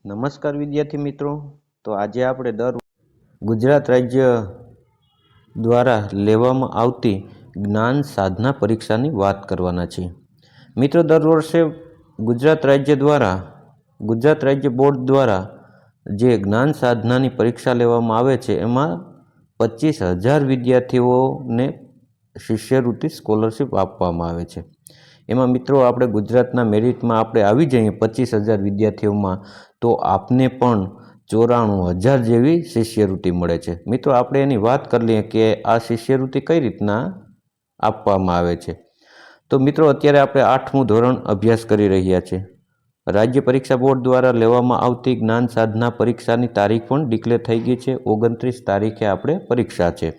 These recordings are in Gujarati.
નમસ્કાર વિદ્યાર્થી મિત્રો. તો આજે આપણે ગુજરાત રાજ્ય દ્વારા લેવામાં આવતી જ્ઞાન સાધના પરીક્ષાની વાત કરવાના છીએ. મિત્રો, દર વર્ષે ગુજરાત રાજ્ય બોર્ડ દ્વારા જે જ્ઞાન સાધનાની પરીક્ષા લેવામાં આવે છે એમાં 25,000 વિદ્યાર્થીઓને શિષ્યવૃત્તિ સ્કોલરશિપ આપવામાં આવે છે. એમાં મિત્રો આપણે ગુજરાતના મેરિટમાં આપણે આવી જઈએ 25,000 વિદ્યાર્થીઓમાં, તો આપને પણ 94,000 જેવી શિષ્યવૃત્તિ મળે છે. મિત્રો, આપણે એની વાત કરી લઈએ કે આ શિષ્યવૃત્તિ કઈ રીતના આપવામાં આવે છે. તો મિત્રો, અત્યારે આપણે 8મું ધોરણ અભ્યાસ કરી રહ્યા છીએ. રાજ્ય પરીક્ષા બોર્ડ દ્વારા લેવામાં આવતી જ્ઞાન સાધના પરીક્ષાની તારીખ પણ ડિક્લેર થઈ ગઈ છે. 29 તારીખે આપણે પરીક્ષા છે.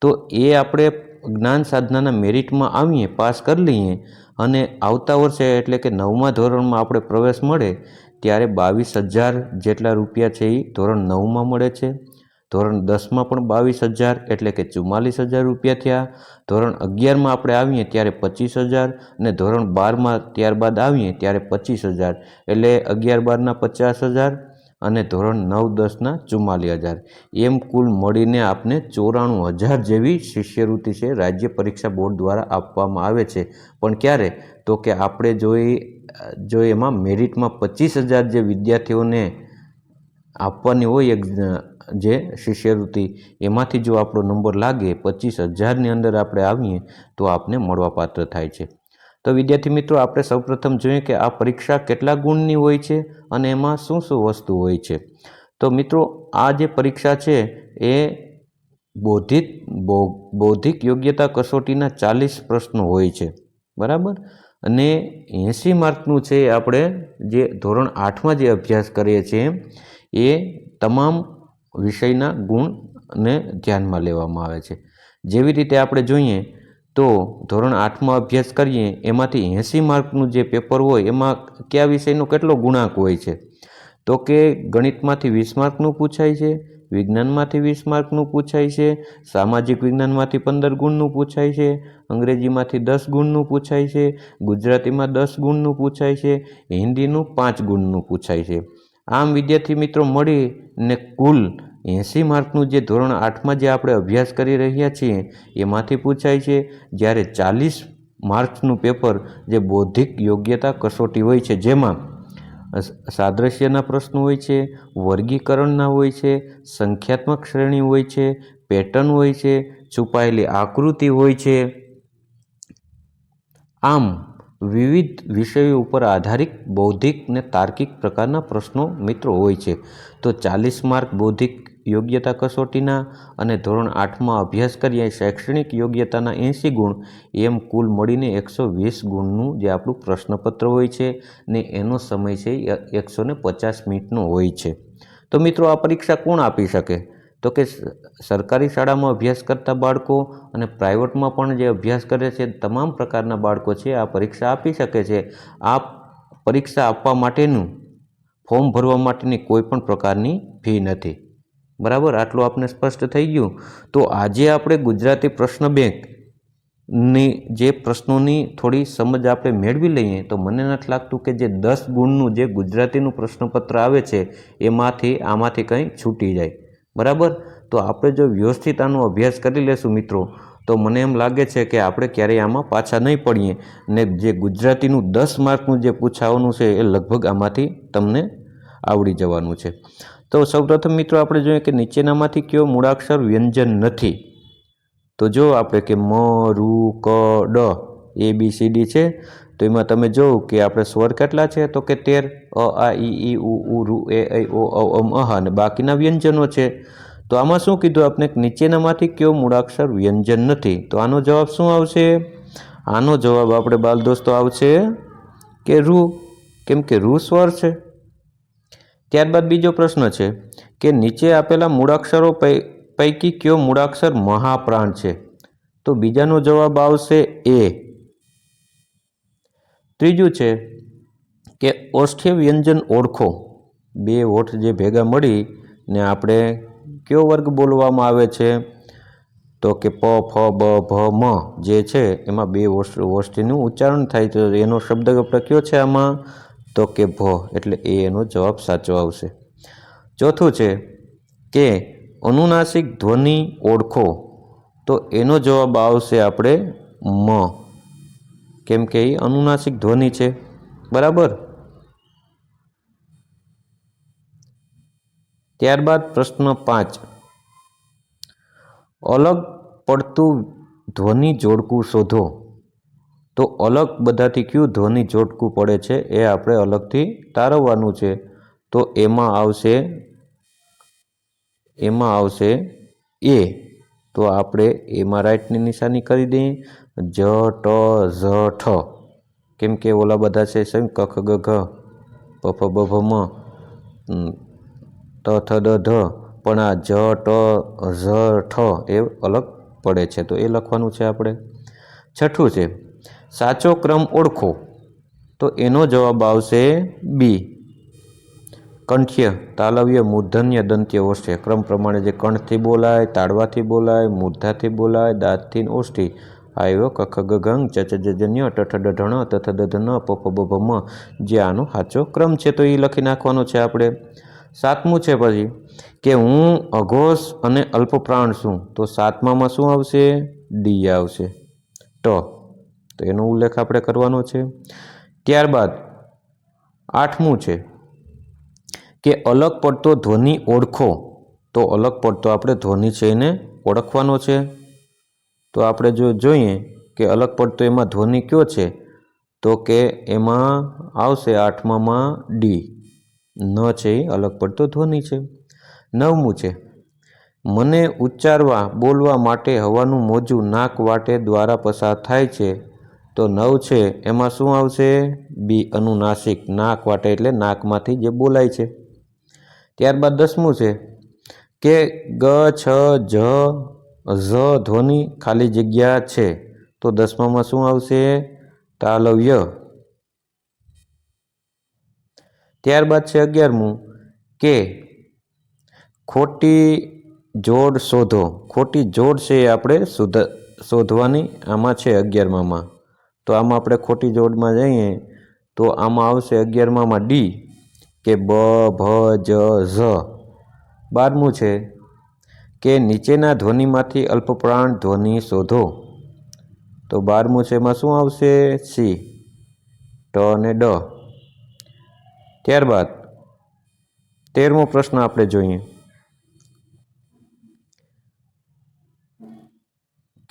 તો એ આપણે જ્ઞાન સાધનાના મેરિટમાં આવીએ, પાસ કરી લઈએ અને આવતા વર્ષે એટલે કે 9મા ધોરણમાં આપણે પ્રવેશ મળે ત્યારે 22,000 જેટલા રૂપિયા છે એ ધોરણ 9માં મળે છે. ધોરણ 10માં પણ 22,000 એટલે કે 44,000 રૂપિયા થયા. ધોરણ 11માં આપણે આવીએ ત્યારે 25,000 અને ધોરણ 12માં ત્યારબાદ આવીએ ત્યારે 25,000 એટલે 11-12ના 50,000 અને ધોરણ 9-10ના 44,000 એમ કુલ મળીને આપને 94,000 જેવી શિષ્યવૃત્તિ છે રાજ્ય પરીક્ષા બોર્ડ દ્વારા આપવામાં આવે છે. પણ ક્યારે? તો કે આપણે જો એમાં મેરિટમાં 25,000 જે વિદ્યાર્થીઓને આપવાની હોય જે શિષ્યવૃત્તિ, એમાંથી જો આપણો નંબર લાગે 25,000ની અંદર આપણે આવીએ તો આપને મળવાપાત્ર થાય છે. તો વિદ્યાર્થી મિત્રો, આપણે સૌપ્રથમ જોઈએ કે આ પરીક્ષા કેટલા ગુણની હોય છે અને એમાં શું શું વસ્તુ હોય છે. તો મિત્રો, આ જે પરીક્ષા છે એ બૌદ્ધિક યોગ્યતા કસોટીના 40 પ્રશ્નો હોય છે, બરાબર. અને 80 માર્કનું છે આપણે જે ધોરણ 8માં જે અભ્યાસ કરીએ છીએ એ તમામ વિષયના ગુણને ધ્યાનમાં લેવામાં આવે છે. જેવી રીતે આપણે જોઈએ તો ધોરણ 8માં અભ્યાસ કરીએ એમાંથી 80 માર્કનું જે પેપર હોય એમાં કયા વિષયનો કેટલો ગુણાંક હોય છે? તો કે ગણિતમાંથી 20 માર્કનું પૂછાય છે, વિજ્ઞાનમાંથી 20 માર્કનું પૂછાય છે, સામાજિક વિજ્ઞાનમાંથી 15 ગુણનું પૂછાય છે, અંગ્રેજીમાંથી 10 ગુણનું પૂછાય છે, ગુજરાતીમાં 10 ગુણનું પૂછાય છે, હિન્દીનું 5 ગુણનું પૂછાય છે. આમ વિદ્યાર્થી મિત્રો, મળીને કુલ 80 માર્કનું જે ધોરણ 8માં જે આપણે અભ્યાસ કરી રહ્યા છીએ એમાંથી પૂછાય છે. જ્યારે 40 માર્ક્સનું પેપર જે બૌદ્ધિક યોગ્યતા કસોટી હોય છે, જેમાં સાદ્રશ્યના પ્રશ્નો હોય છે, વર્ગીકરણના હોય છે, સંખ્યાત્મક શ્રેણી હોય છે, પેટર્ન હોય છે, છુપાયેલી આકૃતિ હોય છે. આમ વિવિધ વિષયો ઉપર આધારિત બૌદ્ધિક ને તાર્કિક પ્રકારના પ્રશ્નો મિત્રો હોય છે. તો 40 માર્ક બૌદ્ધિક યોગ્યતા કસોટીના અને ધોરણ 8માં અભ્યાસ કરીએ શૈક્ષણિક યોગ્યતાના 80 ગુણ, એમ કુલ મળીને 120 ગુણનું જે આપણું પ્રશ્નપત્ર હોય છે ને એનો સમય છે 150 મિનિટનો હોય છે. તો મિત્રો, આ પરીક્ષા કોણ આપી શકે? તો કે સરકારી શાળામાં અભ્યાસ કરતા બાળકો અને પ્રાઇવેટમાં પણ જે અભ્યાસ કરે છે તમામ પ્રકારના બાળકો છે આ પરીક્ષા આપી શકે છે. આ પરીક્ષા આપવા માટેનું ફોર્મ ભરવા માટેની કોઈ પણ પ્રકારની ફી નથી, બરાબર. આટલું આપને સ્પષ્ટ થઈ ગયું. તો આજે આપણે ગુજરાતી પ્રશ્ન બેંકની જે પ્રશ્નોની થોડી સમજ આપણે મેળવી લઈએ તો મને નથી લાગતું કે જે 10 ગુણનું જે ગુજરાતીનું પ્રશ્નપત્ર આવે છે આમાંથી કંઈ છૂટી જાય, બરાબર. તો આપણે જો વ્યવસ્થિત આનો અભ્યાસ કરી લેશું મિત્રો, તો મને એમ લાગે છે કે આપણે ક્યારેય આમાં પાછા નહીં પડીએ ને જે ગુજરાતીનું 10 માર્કનું જે પૂછાવાનું છે એ લગભગ આમાંથી તમને આવડી જવાનું છે. તો સૌપ્રથમ મિત્રો આપણે જોઈએ કે નીચેનામાંથી કયો મૂળાક્ષર વ્યંજન નથી. તો જો આપણે કે મ, રૂ, ક, ડ, ABCD છે. તો એમાં તમે જોવો કે આપણે સ્વર કેટલા છે? તો કે 13. અ, આ, ઈ, ઉ, ઋ, એ, ઐ, ઓ, ઔ, અમ, અહ અને બાકીના વ્યંજનો છે. તો આમાં શું કીધું આપણે? નીચેનામાંથી કયો મૂળાક્ષર વ્યંજન નથી? તો આનો જવાબ શું આવશે? આનો જવાબ આપણે બાલ દોસ્તો આવશે કે રૂ, કેમ કે રૂ સ્વર છે. ત્યારબાદ બીજો પ્રશ્ન છે કે નીચે આપેલા મૂળાક્ષરો પૈકી કયો મૂળાક્ષર મહાપ્રાણ છે? તો બીજાનો જવાબ આવશે એ. ત્રીજું છે કે ઓષ્ઠ્ય વ્યંજન ઓળખો. બે હોઠ જે ભેગા મળી ને આપણે કયો વર્ગ બોલવામાં આવે છે? તો કે પ, ફ, બ, ભ, મ જે છે એમાં બે ઓષ્ઠ્યનું ઉચ્ચારણ થાય. તો એનો શબ્દ આપણે કયો છે આમાં? તો કે ભ, એટલે એ એનો જવાબ સાચો આવશે. ચોથું છે કે અનુનાસિક ધ્વનિ ઓળખો, તો એનો જવાબ આવશે આપણે મ, કેમ કે એ અનુનાસિક ધ્વનિ છે. બરાબર. ત્યારબાદ પ્રશ્ન 5, અલગ પડતું ધ્વનિ જોડકું શોધો. તો અલગ બધાથી કયું ધ્વનિ જોડકું પડે છે એ આપણે અલગથી તારવવાનું છે. તો એમાં આવશે એ. તો આપણે એમાં રાઈટની નિશાની કરી દઈએ. જ ટ ઝ ઠ, કેમ કે ઓલા બધા છે ક ખ ગ ઘ પ ફ બ ભ મ ત થ દ ધ, પણ આ જ ટ ઝ ઠ એ અલગ પડે છે, તો એ લખવાનું છે આપણે. છઠ્ઠું છે સાચો ક્રમ ઓળખો. તો એનો જવાબ આવશે બી, કંઠ્ય, તાલવ્ય, મૂર્ધન્ય, દંત્ય, ઓષ્ઠ્ય. ક્રમ પ્રમાણે જે કંઠથી બોલાય, તાળવાથી બોલાય, મૂર્ધાથી બોલાય, દાંતથી, ઓષ્ઠી. આવ્યો ક ખ ગ ઘ ચ ચ જ જ ન્ય ટ ઠ ડ ઢ ણ ત થ દ ધ ન પ ફ બ ભ મ, જે આનો સાચો ક્રમ છે, તો એ લખી નાખવાનો છે આપણે. સાતમું છે પછી કે હું અઘોષ અને અલ્પપ્રાણ છું. તો સાતમામાં શું આવશે? ડી આવશે, ટ. તો એનો ઉલ્લેખ આપણે કરવાનો છે. ત્યારબાદ આઠમું છે કે અલગ પડતો ધ્વનિ ઓળખો. તો અલગ પડતો આપણે ધ્વનિ છે એને ઓળખવાનો છે. તો આપણે જોઈએ કે અલગ પડતો એમાં ધ્વનિ કયો છે, તો કે એમાં આવશે આઠમામાં ડી, ન છે એ અલગ પડતો ધ્વનિ છે. નવમું છે મને ઉચ્ચારવા બોલવા માટે હવાનું મોજું નાક વાટે દ્વારા પસાર થાય છે. તો 9 છે એમાં શું આવશે? બી, અનુનાસિક, નાક વાટે એટલે નાકમાંથી જે બોલાય છે. ત્યારબાદ 10મું છે કે ગ છ જ ઝ ધ્વનિ ખાલી જગ્યા છે. તો 10મામાં શું આવશે? તાલવ્ય. ત્યારબાદ છે 11મું કે ખોટી જોડ શોધો. ખોટી જોડ છે એ આપણે શોધવાની આમાં છે 11મામાં. તો આમાં આપણે ખોટી જોડમાં જઈએ તો આમાં આવશે 11મામાં ડી, કે બ ભ જ ઝ. 12મું છે કે નીચેના ધ્વનિમાંથી અલ્પપ્રાણ ધ્વનિ શોધો. તો 12મું છે એમાં શું આવશે? સી, ટ અને ડ. ત્યારબાદ 13મો પ્રશ્ન આપણે જોઈએ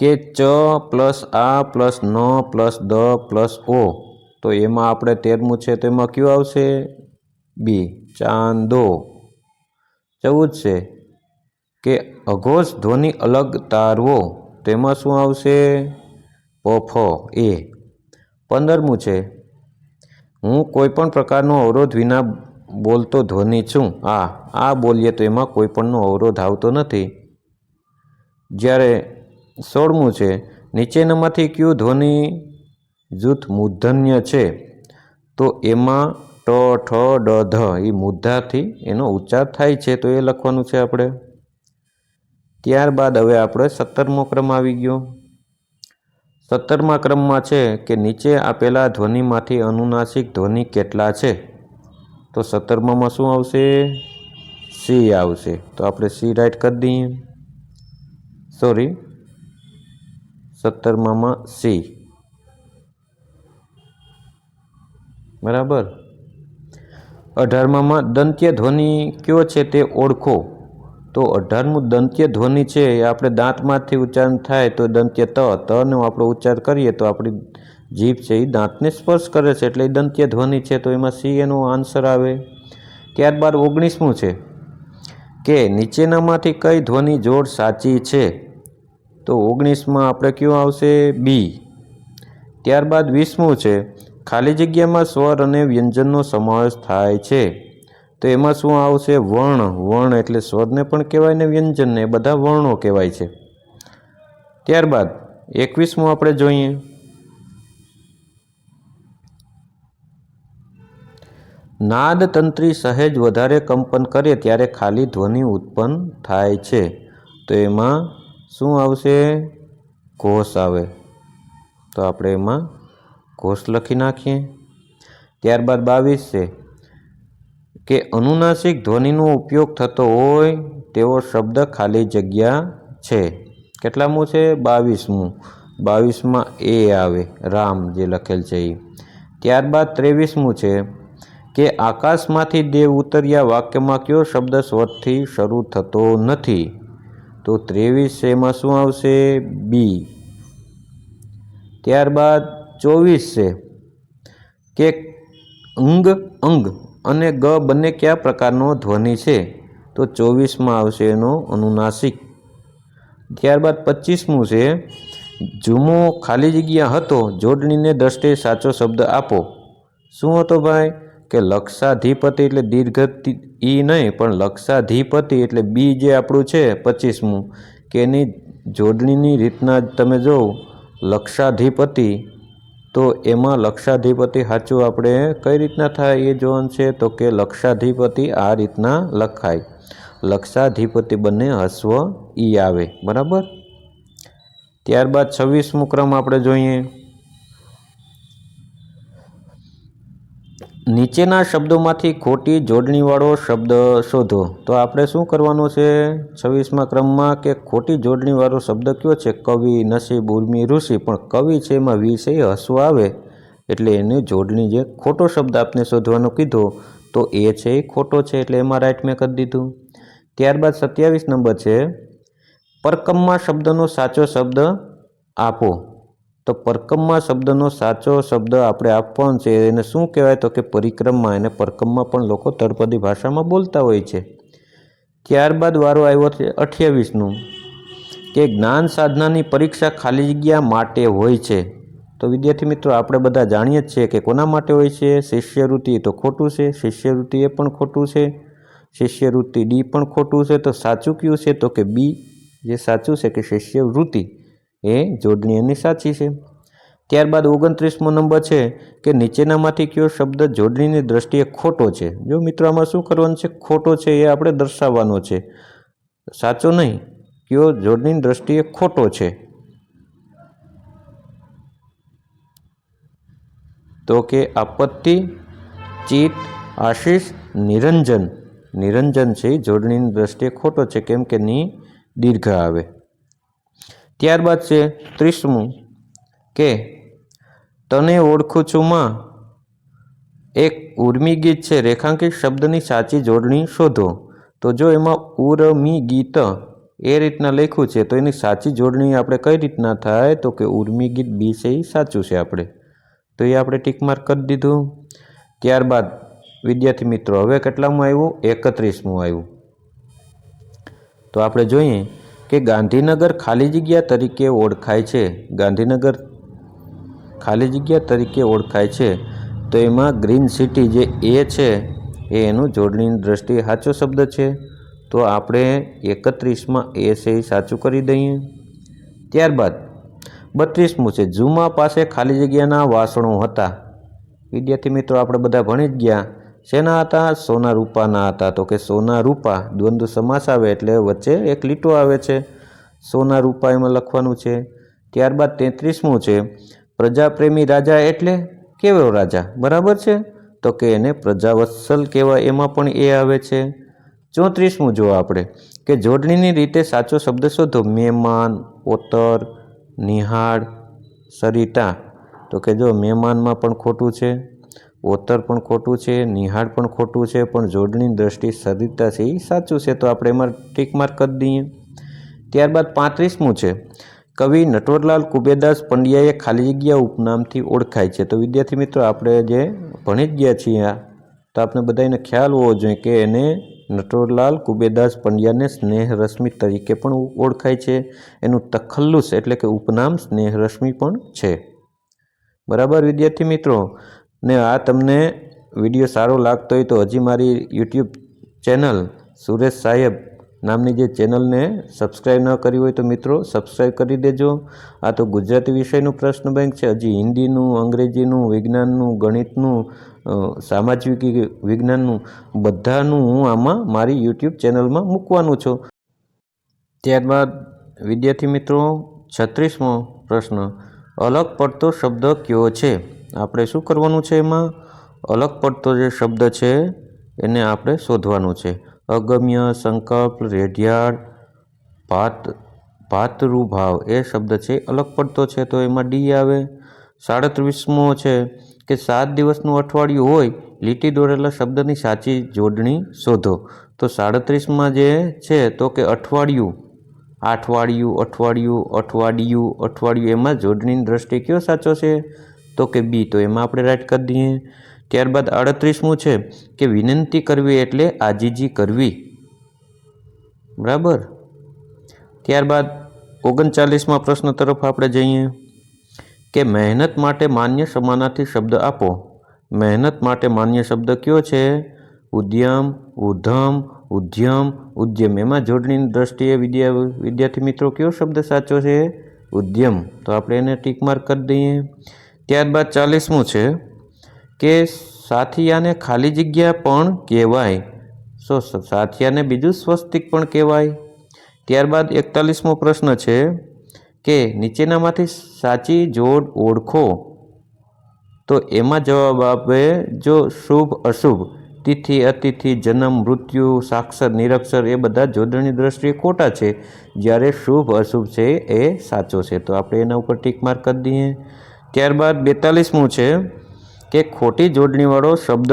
કે ચ પ્લસ આ પ્લસ ન પ્લસ દ પ્લસ ઓ. તો એમાં આપણે 13મું છે તો એમાં કયું આવશે? બી, ચાંદો. 14 છે કે અઘોષ ધ્વનિ અલગ તારવો. તેમાં શું આવશે? પ ફ એ. 15મું છે હું કોઈપણ પ્રકારનો અવરોધ વિના બોલતો ધ્વનિ છું. આ બોલીએ તો એમાં કોઈ પણનો અવરોધ આવતો નથી. જ્યારે 16મું છે નીચેનામાંથી કયું ધ્વનિ જૂથ મૂર્ધન્ય છે. તો એમાં ટ ઠ ડ ધ એ મૂર્ધાથી એનો ઉચ્ચાર થાય છે, તો એ લખવાનું છે આપણે. ત્યારબાદ હવે આપણે 17મો ક્રમ આવી ગયો. 17મા ક્રમમાં છે કે નીચે આપેલા ધ્વનિમાંથી અનુનાસિક ધ્વનિ કેટલા છે. તો 17મામાં શું આવશે? સી આવશે. તો આપણે સી રાઈટ કરી દઈએ. 17મામાં સી. બરાબર. 18મામાં દંત્ય ધ્વનિ કયો છે તે ઓળખો. તો 18મું દંત્ય ધ્વનિ છે એ આપણે દાંતમાંથી ઉચ્ચારણ થાય તો દંત્ય તનો આપણે ઉચ્ચાર કરીએ તો આપણી જીભ છે એ દાંતને સ્પર્શ કરે છે, એટલે એ દંત્ય ધ્વનિ છે. તો એમાં સી એનો આન્સર આવે. ત્યારબાદ 19મું છે કે નીચેનામાંથી કઈ ધ્વનિ જોડ સાચી છે. તો 19માં આપણે કયું આવશે? બી. ત્યારબાદ 20મું છે ખાલી જગ્યામાં સ્વર અને વ્યંજનનો સમાવેશ થાય છે. તો એમાં શું આવશે? વર્ણ. વર્ણ એટલે સ્વરને પણ કહેવાય ને વ્યંજનને, એ બધા વર્ણો કહેવાય છે. ત્યારબાદ 21મું આપણે જોઈએ નાદ તંત્રી સહેજ વધારે કંપન કરે ત્યારે ખાલી ધ્વનિ ઉત્પન્ન થાય છે. તો એમાં શું આવશે? ઘોષ આવે. તો આપણે એમાં ઘોષ લખી નાખીએ. ત્યારબાદ 22 છે કે અનુનાસિક ધ્વનિનો ઉપયોગ થતો હોય તેવો શબ્દ ખાલી જગ્યા છે. કેટલામું છે? 22મું. 22માં એ આવે, રામ જે લખેલ છે એ. ત્યારબાદ 23મું છે કે આકાશમાંથી દેવ ઉતર્યા વાક્યમાં કયો શબ્દ સ્વરથી શરૂ થતો નથી? તો 23 છે એમાં શું આવશે? બી. ત્યારબાદ 24 છે કે અંગ અને ગ બંને કયા પ્રકારનો ધ્વનિ છે? તો 24માં આવશે એનો અનુનાસિક. ત્યારબાદ 25મું છે જુમો ખાલી જગ્યા હતો, જોડણીને દ્રષ્ટિએ સાચો શબ્દ આપો. શું હતો ભાઈ? કે લક્ષાધિપતિ એટલે દીર્ઘ ઈ નહીં પણ લક્ષાધિપતિ એટલે બી જે આપણું છે 25મું કે એની જોડણીની રીતના તમે જોવો લક્ષાધિપતિ, તો એમાં લક્ષાધિપતિ સાચું આપણે કઈ રીતના થાય એ જોવાનું છે. તો કે લક્ષાધિપતિ આ રીતના લખાય, લક્ષાધિપતિ બંને હસ્વ ઈ આવે, બરાબર. ત્યારબાદ 26મું ક્રમ આપણે જોઈએ. નીચેના શબ્દોમાંથી ખોટી જોડણીવાળો શબ્દ શોધો. તો આપણે શું કરવાનું છે 26મા ક્રમમાં કે ખોટી જોડણીવાળો શબ્દ કયો છે? કવિ, નસીબ, ઉર્મિ, ઋષિ. પણ કવિ છે એમાં વિષય હસવો આવે એટલે એની જોડણી જે ખોટો શબ્દ આપને શોધવાનો કીધો તો એ છે એ ખોટો છે એટલે એમાં રાઈટ મેં કરી દીધું. ત્યારબાદ 27 નંબર છે પરકમમાં શબ્દનો સાચો શબ્દ આપો. તો પરકમમાં શબ્દનો સાચો શબ્દ આપણે આપવાનો છે એને શું કહેવાય? તો કે પરિક્રમા. એને પરકમમાં પણ લોકો તળપદી ભાષામાં બોલતા હોય છે. ત્યારબાદ વારો આવ્યો છે 28નું કે જ્ઞાન સાધનાની પરીક્ષા ખાલી જગ્યા માટે હોય છે. તો વિદ્યાર્થી મિત્રો આપણે બધા જાણીએ જ છીએ કે કોના માટે હોય છે? શિષ્યવૃત્તિ. તો ખોટું છે, શિષ્યવૃત્તિ એ પણ ખોટું છે, શિષ્યવૃત્તિ ડી પણ ખોટું છે. તો સાચું કયું છે? તો કે બી જે સાચું છે કે શિષ્યવૃત્તિ એ જોડણી એની સાચી છે. ત્યારબાદ 29મો નંબર છે કે નીચેનામાંથી કયો શબ્દ જોડણીની દ્રષ્ટિએ ખોટો છે? જો મિત્રો આમાં શું કરવાનું છે? ખોટો છે એ આપણે દર્શાવવાનો છે, સાચો નહીં. કયો જોડણીની દ્રષ્ટિએ ખોટો છે? તો કે આપત્તિ, ચિત, આશીષ, નિરંજન. નિરંજન છે એ જોડણીની દ્રષ્ટિએ ખોટો છે કેમ કે ની દીર્ઘ આવે. ત્યારબાદ છે 30મું કે તને ઓળખું છું માં એક ઉર્મી ગીત છે, રેખાંકિત શબ્દની સાચી જોડણી શોધો. તો જો એમાં ઉર્મી ગીત એ રીતના લખ્યું છે તો એની સાચી જોડણી આપણે કઈ રીતના થાય? તો કે ઉર્મી ગીત બી છે એ સાચું છે આપણે, તો એ આપણે ટીક માર્ક કરી દીધું. ત્યારબાદ વિદ્યાર્થી મિત્રો હવે કેટલામાં આવ્યું? 31મું આવ્યું. તો આપણે જોઈએ કે ગાંધીનગર ખાલી જગ્યા તરીકે ઓળખાય છે. ગાંધીનગર ખાલી જગ્યા તરીકે ઓળખાય છે તો એમાં ગ્રીન સિટી જે એ છે એ એનું જોડણીની દ્રષ્ટિએ સાચો શબ્દ છે. તો આપણે 31માં એ છે એ સાચું કરી દઈએ. ત્યારબાદ 32મું છે જુમા પાસે ખાલી જગ્યાના વાસણો હતા. વિદ્યાર્થી મિત્રો આપણે બધા ભણી જ ગયા. શેના હતા? સોના રૂપાના હતા. તો કે સોના રૂપા દ્વંદ્વ સમાસ આવે એટલે વચ્ચે એક લીટો આવે છે, સોના રૂપા એમાં લખવાનું છે. ત્યારબાદ 33મું છે પ્રજાપ્રેમી રાજા એટલે કેવો રાજા? બરાબર છે, તો કે એને પ્રજાવત્સલ કહેવાય, એમાં પણ એ આવે છે. 34મું જો આપણે કે જોડણીની રીતે સાચો શબ્દ શોધો. મહેમાન, ઓતર, નિહાળ, સરિતા. તો કે જો મહેમાનમાં પણ ખોટું છે, ઓતર પણ ખોટું છે, નિહાળ પણ ખોટું છે, પણ જોડણીની દ્રષ્ટિએ સરિતા છે એ સાચું છે, તો આપણે એમાં ટીક માર્ક કરી દઈએ. ત્યારબાદ 35મું છે કવિ નટવરલાલ કુબેરદાસ પંડ્યાએ ખાલી જગ્યા ઉપનામથી ઓળખાય છે. તો વિદ્યાર્થી મિત્રો આપણે જે ભણી જ ગયા છીએ તો આપણે બધાને ખ્યાલ હોવો જોઈએ કે એને નટવરલાલ કુબેરદાસ પંડ્યાને સ્નેહ રશ્મિ તરીકે પણ ઓળખાય છે. એનું તખલ્લુસ એટલે કે ઉપનામ સ્નેહ રશ્મિ પણ છે. બરાબર વિદ્યાર્થી મિત્રો, ને આ તમને વિડીયો સારો લાગતો હોય તો હજી મારી યુટ્યુબ ચેનલ સુરેશ સાહેબ નામની જે ચેનલને સબસ્ક્રાઈબ ન કરી હોય તો મિત્રો સબસ્ક્રાઈબ કરી દેજો. આ તો ગુજરાતી વિષયનું પ્રશ્ન બેંક છે. હજી હિન્દીનું, અંગ્રેજીનું, વિજ્ઞાનનું, ગણિતનું, સામાજિક વિજ્ઞાનનું બધાનું હું આમાં મારી યુટ્યુબ ચેનલમાં મૂકવાનું છું. ત્યારબાદ વિદ્યાર્થી મિત્રો 36મો પ્રશ્ન અલગ પડતો શબ્દ કયો છે? આપણે શું કરવાનું છે એમાં? અલગ પડતો જે શબ્દ છે એને આપણે શોધવાનું છે. અગમ્ય, સંકલ્પ, રેઢિયાળ, ભાતૃભાવ એ શબ્દ છે અલગ પડતો છે તો એમાં ડી આવે. 37મો છે કે 7 દિવસનું અઠવાડિયું હોય, લીટી દોરેલા શબ્દની સાચી જોડણી શોધો. તો 37માં જે છે તો કે અઠવાડિયું, અઠવાડિયું, અઠવાડિયું, અઠવાડિયું, અઠવાડિયું, એમાં જોડણીની દ્રષ્ટિએ કયો સાચો છે તો કે બી. તો એમાં આપણે રાઈટ કરી દઈએ. ત્યારબાદ 38મું છે કે વિનંતી કરવી એટલે આજીજી કરવી. બરાબર. ત્યારબાદ 39મા પ્રશ્ન તરફ આપણે જઈએ કે મહેનત માટે માન્ય સમાનાર્થી શબ્દ આપો. મહેનત માટે માન્ય શબ્દ કયો છે? ઉદ્યમ, ઉધમ, ઉદ્યમ, ઉદ્યમ. એમાં જોડણીની દ્રષ્ટિએ વિદ્યાર્થી મિત્રો કયો શબ્દ સાચો છે? ઉદ્યમ. તો આપણે એને ટીક માર્ક કરી દઈએ. ત્યારબાદ 40મું છે કે સાથિયાને ખાલી જગ્યા પણ કહેવાય. સાથિયાને બીજું સ્વસ્તિક પણ કહેવાય. ત્યારબાદ 41મો પ્રશ્ન છે કે નીચેનામાંથી સાચી જોડ ઓળખો. તો એમાં જવાબ આપે જો શુભ અશુભ, તિથિ અતિથિ, જન્મ મૃત્યુ, સાક્ષર નિરક્ષર એ બધા જોડણી દ્રષ્ટિએ ખોટા છે, જ્યારે શુભ અશુભ છે એ સાચો છે. તો આપણે એના ઉપર ટીક માર્ક કરી દઈએ. ત્યારબાદ 42મું છે કે ખોટી જોડણીવાળો શબ્દ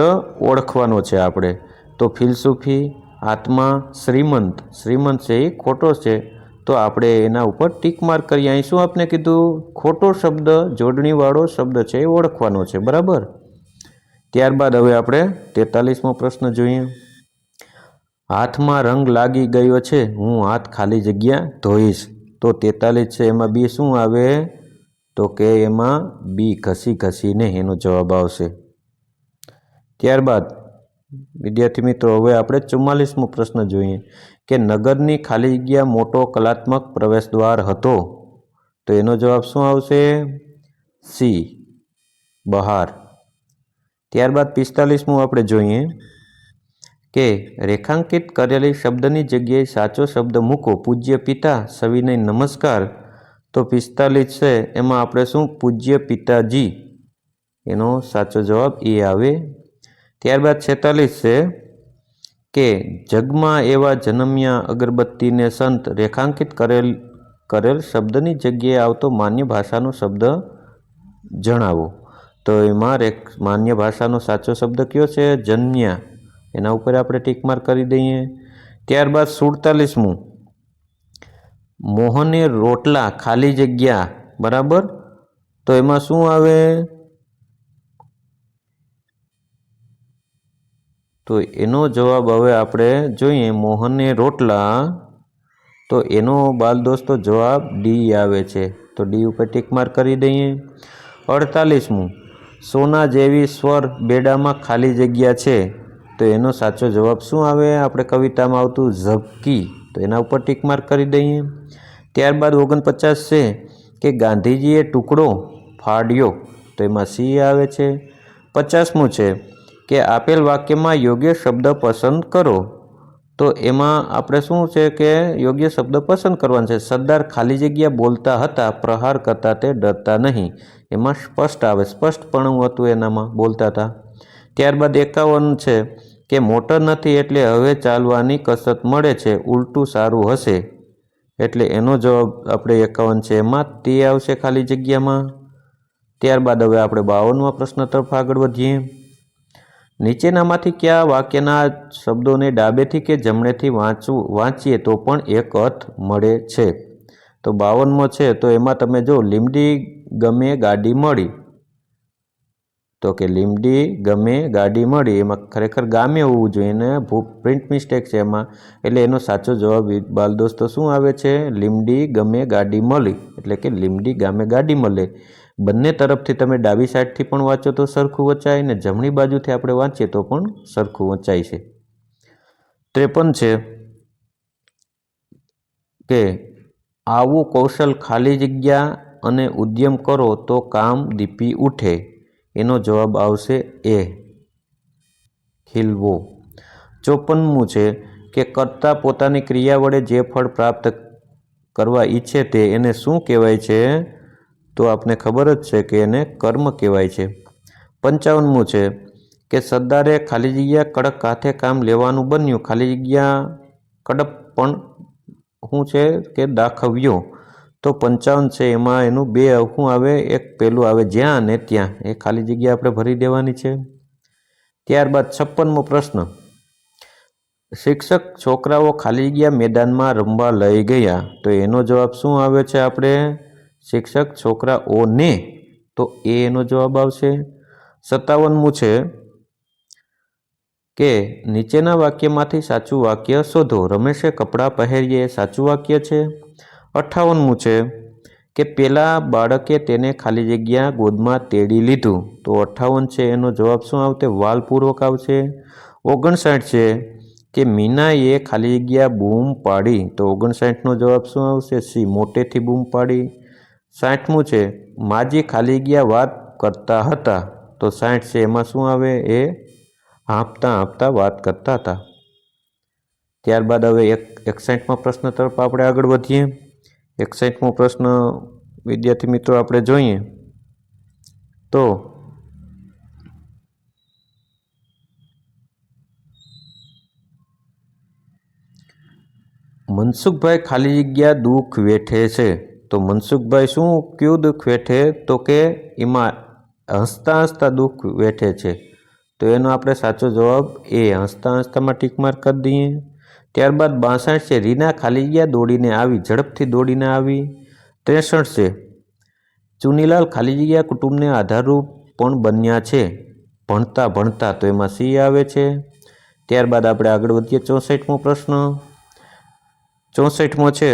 ઓળખવાનો છે આપણે. તો ફિલસૂફી, આત્મા, શ્રીમંત, શ્રીમંત છે એ ખોટો છે તો આપણે એના ઉપર ટીક માર્ક કરીએ. અહીં શું આપણે કીધું? ખોટો શબ્દ જોડણીવાળો શબ્દ છે એ ઓળખવાનો છે. બરાબર. ત્યારબાદ હવે આપણે 43મો પ્રશ્ન જોઈએ. હાથમાં રંગ લાગી ગયો છે, હું હાથ ખાલી જગ્યા ધોઈશ. તો 43 છે એમાં બી શું આવે તો કે એમાં બી ઘસી ઘસીને એનો જવાબ આવશે. ત્યારબાદ વિદ્યાર્થી મિત્રો હવે આપણે 44મો પ્રશ્ન જોઈએ કે નગરની ખાલી જગ્યા મોટો કલાત્મક પ્રવેશદ્વાર હતો. તો એનો જવાબ શું આવશે? સી, બહાર. ત્યારબાદ 45મું આપણે જોઈએ કે રેખાંકિત કરેલી શબ્દની જગ્યાએ સાચો શબ્દ મૂકો. પૂજ્ય પિતા, સવિનય નમસ્કાર. તો 45 છે એમાં આપણે શું? પૂજ્ય પિતાજી. એનો સાચો જવાબ એ આવે. ત્યારબાદ 46 છે કે જગમાં એવા જન્મ્યા અગરબત્તીને સંત. રેખાંકિત કરેલ શબ્દની જગ્યાએ આવતો માન્ય ભાષાનો શબ્દ જણાવો. તો એમાં માન્ય ભાષાનો સાચો શબ્દ કયો છે? જન્મ્યા. એના ઉપર આપણે ટીક માર્ક કરી દઈએ. ત્યારબાદ 47મું મોહને રોટલા ખાલી જગ્યા. બરાબર. તો એમાં શું આવે? તો એનો જવાબ હવે આપણે જોઈએ. મોહને રોટલા, તો એનો બાલ દોસ્તો જવાબ ડી આવે છે. તો ડી ઉપર ટીક માર્ક કરી દઈએ. 48મું સોના જેવી સ્વર બેડામાં ખાલી જગ્યા છે. તો એનો સાચો જવાબ શું આવે? આપણે કવિતામાં આવતું ઝબકી. તો એના ઉપર ટીક માર્ક કરી દઈએ. ત્યારબાદ 49 છે કે ગાંધીજીએ ટુકડો ફાડ્યો. તો એમાં સી આવે છે. 50મું છે કે આપેલ વાક્યમાં યોગ્ય શબ્દ પસંદ કરો. તો એમાં આપણે શું છે કે યોગ્ય શબ્દ પસંદ કરવાનો છે. સરદાર ખાલી જગ્યા બોલતા હતા, પ્રહાર કરતા તે ડરતા નહીં. એમાં સ્પષ્ટ આવે, સ્પષ્ટપણું હતું એનામાં, બોલતા હતા. ત્યારબાદ 51 છે કે મોટર નથી એટલે હવે ચાલવાની કસરત મળે છે, ઉલટું સારું હશે. એટલે એનો જવાબ આપણે 51 છે એમાં તે આવશે ખાલી જગ્યામાં. ત્યારબાદ હવે આપણે 52મા પ્રશ્ન તરફ આગળ વધીએ. નીચેનામાંથી કયા વાક્યના શબ્દોને ડાબેથી કે જમણેથી વાંચીએ તો પણ એક અર્થ મળે છે? તો 52મો છે તો એમાં તમે જો લીમડી ગમે ગાડી મળી. તો કે લીમડી ગમે ગાડી મળી, એમાં ખરેખર ગામે હોવું જોઈએ ને પ્રિન્ટ મિસ્ટેક છે એમાં. એટલે એનો સાચો જવાબ બાલ દોસ્તો શું આવે છે? લીમડી ગમે ગાડી મળી. એટલે કે લીમડી ગામે ગાડી મળે. બંને તરફથી તમે ડાબી સાઈડથી પણ વાંચો તો સરખું વંચાય ને જમણી બાજુથી આપણે વાંચીએ તો પણ સરખું વંચાય છે. 53 છે કે આવું કૌશલ ખાલી જગ્યા અને ઉદ્યમ કરો તો કામ દીપી ઉઠે. એનો જવાબ આવશે એ, ખીલવો. 54મું છે કે કર્તા પોતાની ક્રિયા વડે જે ફળ પ્રાપ્ત કરવા ઈચ્છે તે એને શું કહેવાય છે? તો આપને ખબર જ છે કે એને કર્મ કહેવાય છે. 55મું છે કે સરદારે ખાલી જગ્યા કડક હાથે કામ લેવાનું બન્યું, ખાલી જગ્યા કડક પણ શું છે કે દાખવ્યો, તો 55 છે એમાં એનું બે શું આવે, એક પેલું આવે જ્યાં ને ત્યાં, એ ખાલી જગ્યા આપણે ભરી દેવાની છે. ત્યારબાદ 56મો પ્રશ્ન, શિક્ષક છોકરાઓ ખાલી જગ્યા મેદાનમાં રમવા લઈ ગયા, તો એનો જવાબ શું આવે છે આપણે, શિક્ષક છોકરાઓને, તો એનો જવાબ આવશે. 57મું છે કે નીચેના વાક્યમાંથી સાચું વાક્ય શોધો. રમેશે કપડાં પહેરીએ, સાચું વાક્ય છે. 58મું છે કે પેલા બાળકે તેને ખાલી જગ્યા ગોદમાં તેડી લીધું, તો 58 છે એનો જવાબ શું આવશે, વાલપૂર્વક આવશે. 59 છે કે મીનાએ ખાલી જગ્યા બૂમ પાડી, તો 59નો જવાબ શું આવશે, સી, મોટેથી બૂમ પાડી. 60મું છે માજી ખાલી જગ્યા વાત કરતા હતા, તો 60 છે એમાં શું આવે, એ હાંફતા હાંફતા વાત કરતા હતા. ત્યારબાદ હવે 61મા પ્રશ્ન તરફ આપણે આગળ વધીએ. 61મો પ્રશ્ન વિદ્યાર્થી મિત્રો આપણે જોઈએ તો મનસુખભાઈ ખાલી જગ્યા દુઃખ વેઠે છે, તો મનસુખભાઈ શું કયું દુઃખ વેઠે, તો કે એમાં હસતા હસતા દુઃખ વેઠે છે, તો એનો આપણે સાચો જવાબ એ, હસતા હસતામાં ટીક માર્ક કરી દઈએ. ત્યારબાદ 62 છે રીના ખાલી જગ્યા દોડીને આવી, ઝડપથી દોડીને આવી. 63 છે ચુનીલાલ ખાલી જગ્યા કુટુંબને આધારરૂપ પણ બન્યા છે, ભણતા ભણતા, તો એમાં સી આવે છે. ત્યારબાદ આપણે આગળ વધીએ. 64મો પ્રશ્ન, 64મો છે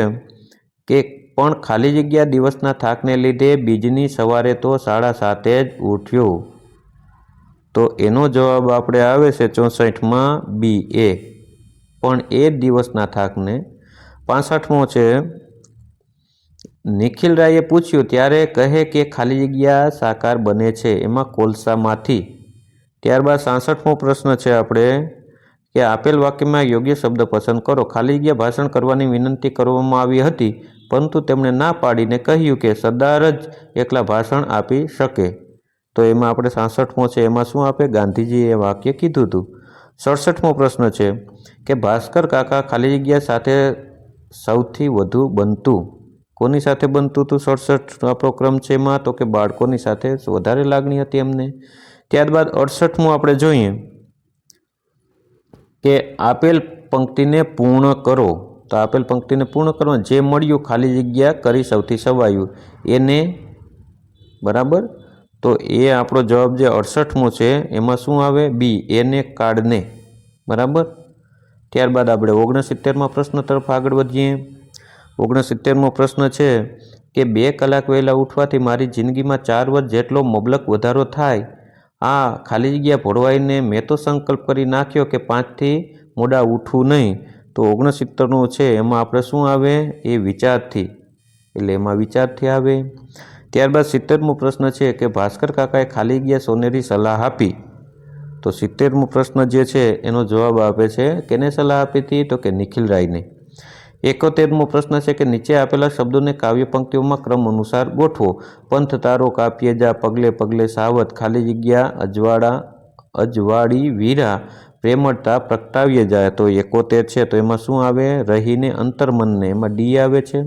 કે પણ ખાલી જગ્યા દિવસના થાકને લીધે બીજની સવારે તો 7:30 જ ઉઠ્યો, તો એનો જવાબ આપણે આવે છે 64માં બી, એ, પણ એ દિવસના થાકને. 65મો છે નિખિલ રાયે પૂછ્યું ત્યારે કહે કે ખાલી જગ્યા સાકાર બને છે, એમાં કોલસામાંથી. ત્યારબાદ 66મો પ્રશ્ન છે આપણે કે આપેલ વાક્યમાં યોગ્ય શબ્દ પસંદ કરો. ખાલી જગ્યા ભાષણ કરવાની વિનંતી કરવામાં આવી હતી, પરંતુ તેમણે ના પાડીને કહ્યું કે સરદાર જ એકલા ભાષણ આપી શકે, તો એમાં આપણે 66મો છે એમાં શું આપે, ગાંધીજીએ એ વાક્ય કીધું હતું. 67મો પ્રશ્ન છે કે ભાસ્કર કાકા ખાલી જગ્યા સાથે સૌથી વધુ બનતું, કોની સાથે બનતું હતું, 67 આપણો ક્રમ છે એમાં, તો કે બાળકોની સાથે વધારે લાગણી હતી એમને. ત્યારબાદ 68મું આપણે જોઈએ કે આપેલ પંક્તિને પૂર્ણ કરો, તો આપેલ પંક્તિને પૂર્ણ કરો, જે મળ્યું ખાલી જગ્યા કરી સૌથી સવાયું એને, બરાબર, તો એ આપણો જવાબ જે 68મું છે એમાં શું આવે, બી, એને કાળને, બરાબર. ત્યારબાદ આપણે 69મા પ્રશ્ન તરફ આગળ વધીએ. 69મો પ્રશ્ન છે કે 2 કલાક વહેલા ઉઠવાથી મારી જિંદગીમાં 4 વર્ષ જેટલો મબલક વધારો થાય, આ ખાલી જગ્યા ભોળવાઈને મેં તો સંકલ્પ કરી નાખ્યો કે 5થી મોડા ઉઠવું નહીં, તો 69નું છે એમાં આપણે શું આવે, એ વિચારથી, એટલે એમાં વિચારથી આવે. ત્યારબાદ 70મો પ્રશ્ન છે કે ભાસ્કર કાકાએ ખાલી જગ્યા સોનેરી સલાહ આપી, તો 70મો પ્રશ્ન જે છે એનો જવાબ આપે છે કેને સલાહ આપી હતી, તો કે નિખિલ રાયને. 71મો પ્રશ્ન છે કે નીચે આપેલા શબ્દોને કાવ્ય પંક્તિઓમાં ક્રમ અનુસાર ગોઠવો. પંથ તારો કાપ્યે જા, પગલે પગલે સાવધ, ખાલી જગ્યા અજવાળી વીરા, પ્રેમળતા પ્રગટાવ્ય જાય, તો 71 છે તો એમાં શું આવે, રહીને અંતર્મનને, એમાં ડી આવે છે.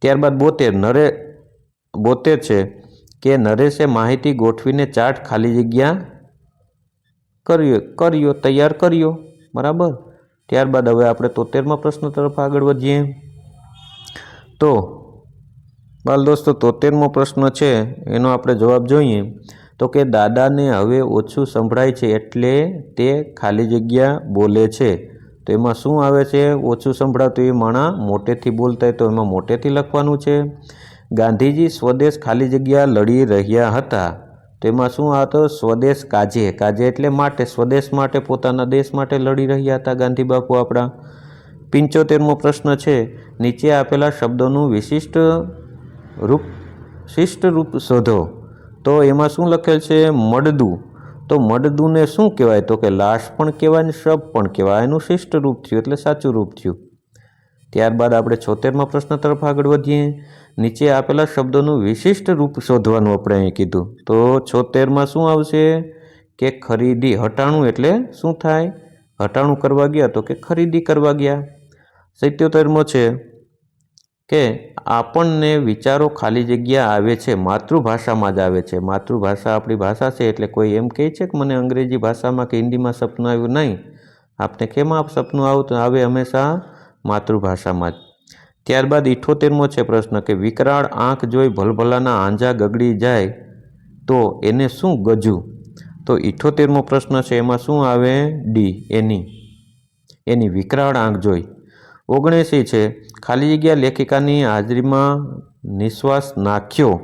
ત્યારબાદ 72 છે કે નરેશે માહિતી ગોઠવીને ચાર્ટ ખાલી જગ્યા તૈયાર કર્યો, બરાબર. ત્યારબાદ હવે આપણે 73મા પ્રશ્ન તરફ આગળ વધીએ. તો બાલ દોસ્તો 73મો પ્રશ્ન છે એનો આપણે જવાબ જોઈએ તો કે દાદાને હવે ઓછું સંભળાય છે એટલે તે ખાલી જગ્યા બોલે છે, તો એમાં શું આવે છે, ઓછું સંભળાતું એ માણસ મોટેથી બોલતા હોય, તો એમાં મોટેથી લખવાનું છે. ગાંધીજી સ્વદેશ ખાલી જગ્યા લડી રહ્યા હતા, તો એમાં શું આવતો, સ્વદેશ કાજે, કાજે એટલે માટે, સ્વદેશ માટે, પોતાના દેશ માટે લડી રહ્યા હતા ગાંધી બાપુ આપણા. 75મો પ્રશ્ન છે નીચે આપેલા શબ્દોનું વિશિષ્ટ રૂપ શોધો, તો એમાં શું લખેલ છે, મડદું, તો મડદુને શું કહેવાય, તો કે લાશ પણ કહેવાય ને શબ પણ કહેવાય, એનું શિષ્ટ રૂપ થયું એટલે સાચું રૂપ થયું. ત્યારબાદ આપણે 76મા પ્રશ્ન તરફ આગળ વધીએ. નીચે આપેલા શબ્દોનું વિશિષ્ટ રૂપ શોધવાનું આપણે અહીં કીધું, તો 76માં શું આવશે કે ખરીદી. હટાણું એટલે શું થાય? હટાણું કરવા ગયા તો કે ખરીદી કરવા ગયા. 77મો છે કે આપણને વિચારો ખાલી જગ્યા આવે છે માતૃભાષામાં જ આવે છે. માતૃભાષા આપણી ભાષા છે એટલે કોઈ એમ કહે છે કે મને અંગ્રેજી ભાષામાં કે હિન્દીમાં સપનું આવ્યું? નહીં. આપને કેમાં સપનું આવે? હંમેશા માતૃભાષામાં જ. ત્યારબાદ 78મો છે પ્રશ્ન કે વિકરાળ આંખ જોઈ ભલભલાના આંજા ગગડી જાય તો એને શું ગજું? તો 78મો પ્રશ્ન છે એમાં શું આવે? ડી, એની વિકરાળ આંખ જોઈ. 79 છે ખાલી જગ્યા લેખિકાની હાજરીમાં નિશ્વાસ નાખ્યો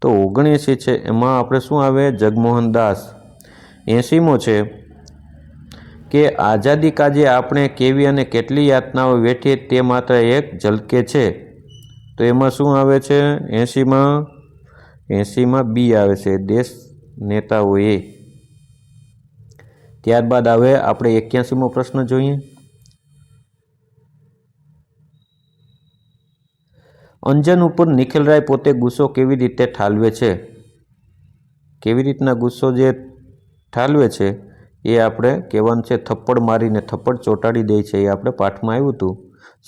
તો 79 છે એમાં આપણે શું આવે? જગમોહન દાસ. 80મો છે કે આઝાદી કાજે આપણે કેવી અને કેટલી યાતનાઓ વેઠીએ તે માત્ર એક ઝલકે છે તો એમાં શું આવે છે? 80માં બી આવે છે, દેશ નેતાઓએ. ત્યારબાદ આવે આપણે 81મો પ્રશ્ન જોઈએ. અંજન ઉપર નિખિલરાય પોતે ગુસ્સો કેવી રીતે ઠાલવે છે? કેવી રીતના ગુસ્સો જે ઠાલવે છે એ આપણે કહેવાનું છે. થપ્પડ મારીને થપ્પડ ચોંટાડી દે છે. એ આપણે પાઠમાં આવ્યું હતું,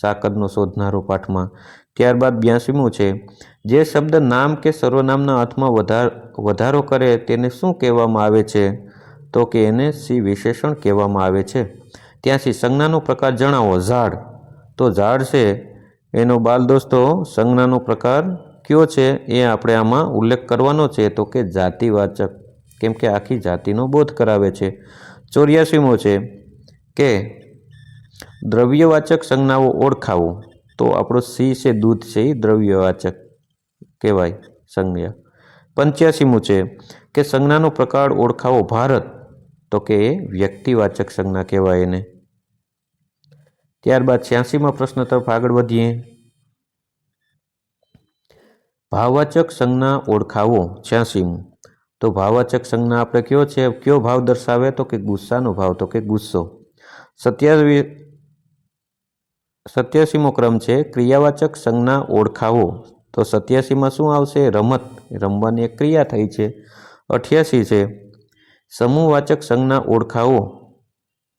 સાકરનો શોધનારો પાઠમાં. ત્યારબાદ 82મું છે જે શબ્દ નામ કે સર્વનામના અર્થમાં વધારો કરે તેને શું કહેવામાં આવે છે? તો કે એને સી વિશેષણ કહેવામાં આવે છે. 83 સંજ્ઞાનો પ્રકાર જણાવો. ઝાડ. તો ઝાડ છે એનો બાલ દોસ્તો સંજ્ઞાનો પ્રકાર કયો છે એ આપણે આમાં ઉલ્લેખ કરવાનો છે તો કે જાતિવાચક, કેમ કે આખી જાતિનો બોધ કરાવે છે. 84મો છે કે દ્રવ્યવાચક સંજ્ઞાઓ ઓળખાવો. તો આપણો સી છે દૂધ છે એ દ્રવ્યવાચક કહેવાય સંજ્ઞા. 85મું છે કે સંજ્ઞાનો પ્રકાર ઓળખાવો. ભારત. તો કે એ વ્યક્તિવાચક સંજ્ઞા કહેવાય એને. ત્યારબાદ 86મા પ્રશ્ન તરફ આગળ વધીએ. ભાવવાચક સંજ્ઞા ઓળખાવો. 86મું. તો ભાવવાચક સંજ્ઞા આપણે કયો છે? કયો ભાવ દર્શાવે? તો કે ગુસ્સાનો ભાવ, તો કે ગુસ્સો. 87મો ક્રમ છે ક્રિયાવાચક સંજ્ઞા ઓળખાવો. તો 87માં શું આવશે? રમત. રમવાની એક ક્રિયા થઈ છે. 88 છે સમૂહવાચક સંજ્ઞા ઓળખાવો.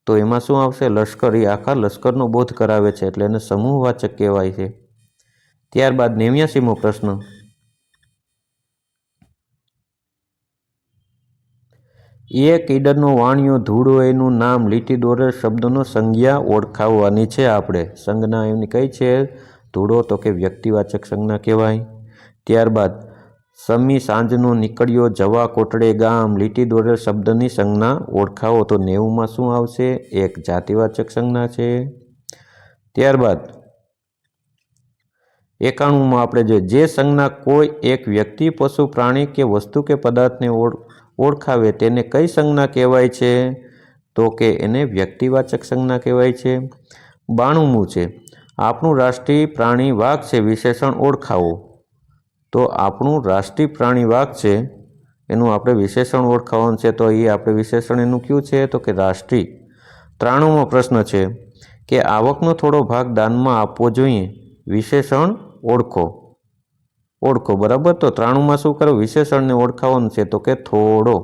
તો એમાં શું આવશે? લશ્કર. એ આખા લશ્કરનો બોધ કરાવે છે એટલે એને સમૂહવાચક કહેવાય છે. ત્યારબાદ 89મો પ્રશ્ન એક ઈડરનો વાણિયો ધૂળો એનું નામ લીટી દોરેલ શબ્દનો સંજ્ઞા ઓળખાવવાની છે આપણે. સંજ્ઞા એની કઈ છે? ધૂળો. તો કે વ્યક્તિવાચક સંજ્ઞા કહેવાય. ત્યારબાદ સમી સાંજનો નીકળ્યો જવા કોટડે ગામ લીટી દોરેલ શબ્દની સંજ્ઞા ઓળખાવો. તો 90માં શું આવશે? એક જાતિવાચક સંજ્ઞા છે. ત્યારબાદ 91માં આપણે જોઈએ જે સંજ્ઞા કોઈ એક વ્યક્તિ, પશુ, પ્રાણી કે વસ્તુ કે પદાર્થને ઓળખાવે તેને કઈ સંજ્ઞા કહેવાય છે? તો કે એને વ્યક્તિવાચક સંજ્ઞા કહેવાય છે. 92મું છે આપણું રાષ્ટ્રીય પ્રાણી વાઘ છે વિશેષણ ઓળખાવો. તો આપણું રાષ્ટ્રીય પ્રાણી વાઘ છે એનું આપણે વિશેષણ ઓળખાવાનું છે. તો એ આપણે વિશેષણ એનું કયું છે? તો કે રાષ્ટ્રીય. 93મો પ્રશ્ન છે કે આવકનો થોડો ભાગ દાનમાં આપવો જોઈએ. વિશેષણ ઓળખો. બરાબર. તો 93માં શું કરો? વિશેષણને ઓળખાવાનું છે તો કે થોડો.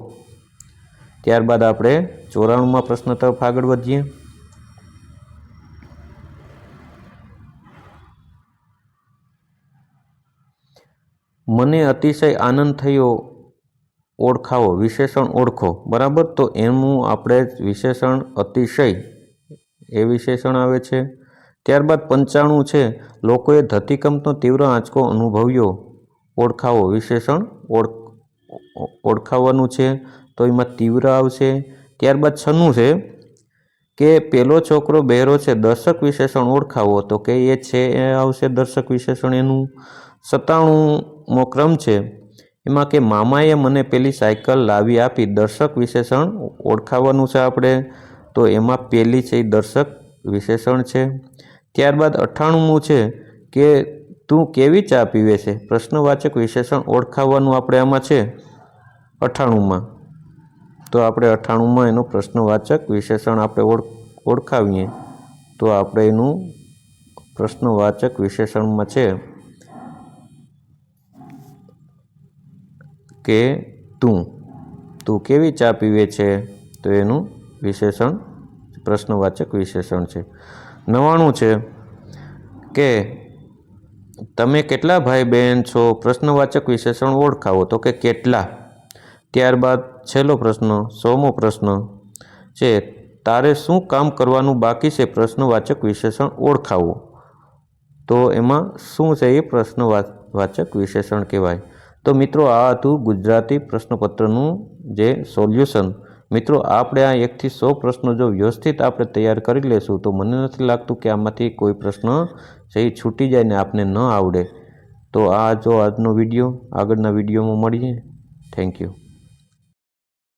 ત્યારબાદ આપણે 94મા પ્રશ્ન તરફ આગળ વધીએ. મને અતિશય આનંદ થયો ઓળખાવો. વિશેષણ ઓળખો. બરાબર. તો એનું આપણે વિશેષણ અતિશય એ વિશેષણ આવે છે. ત્યારબાદ 95 છે લોકોએ ધરતીકંપનો તીવ્ર આંચકો અનુભવ્યો. ઓળખાવો. વિશેષણ ઓળખાવવાનું છે તો એમાં તીવ્ર આવશે. ત્યારબાદ 96 છે કે પેલો છોકરો બહેરો છે. દર્શક વિશેષણ ઓળખાવો. તો કે એ છે એ આવશે દર્શક વિશેષણ એનું. 97મો ક્રમ છે એમાં કે મામાએ મને પેલી સાયકલ લાવી આપી. દર્શક વિશેષણ ઓળખાવાનું છે આપણે. તો એમાં પેલી છે એ દર્શક વિશેષણ છે. ત્યારબાદ 98મું છે કે તું કેવી ચા પીવે છે. પ્રશ્નવાચક વિશેષણ ઓળખાવવાનું આપણે આમાં છે 98માં. તો આપણે 98માં એનું પ્રશ્નવાચક વિશેષણ આપણે ઓળખાવીએ તો આપણે એનું પ્રશ્નવાચક વિશેષણમાં છે કે તું. તું કેવી ચા પીવે છે? તો એનું વિશેષણ પ્રશ્નવાચક વિશેષણ છે. 99 છે કે તમે કેટલા ભાઈ બહેન છો? પ્રશ્નવાચક વિશેષણ ઓળખાવો. તો કે કેટલા. ત્યારબાદ છેલ્લો પ્રશ્ન 100મો પ્રશ્ન છે તારે શું કામ કરવાનું બાકી છે? પ્રશ્નવાચક વિશેષણ ઓળખાવો. તો એમાં શું છે એ પ્રશ્નવાચક વિશેષણ કહેવાય. તો મિત્રો આ હતું ગુજરાતી પ્રશ્નપત્રનું જે સોલ્યુશન. મિત્રો આપણે આ 1 થી 100 પ્રશ્નો જો વ્યવસ્થિત આપણે તૈયાર કરી લેશું તો મને નથી લાગતું કે આમાંથી કોઈ પ્રશ્ન છે એ છૂટી જાય ને આપને ન આવડે. તો આ જો આજનો વિડીયો, આગળના વિડીયોમાં મળીએ. Thank you.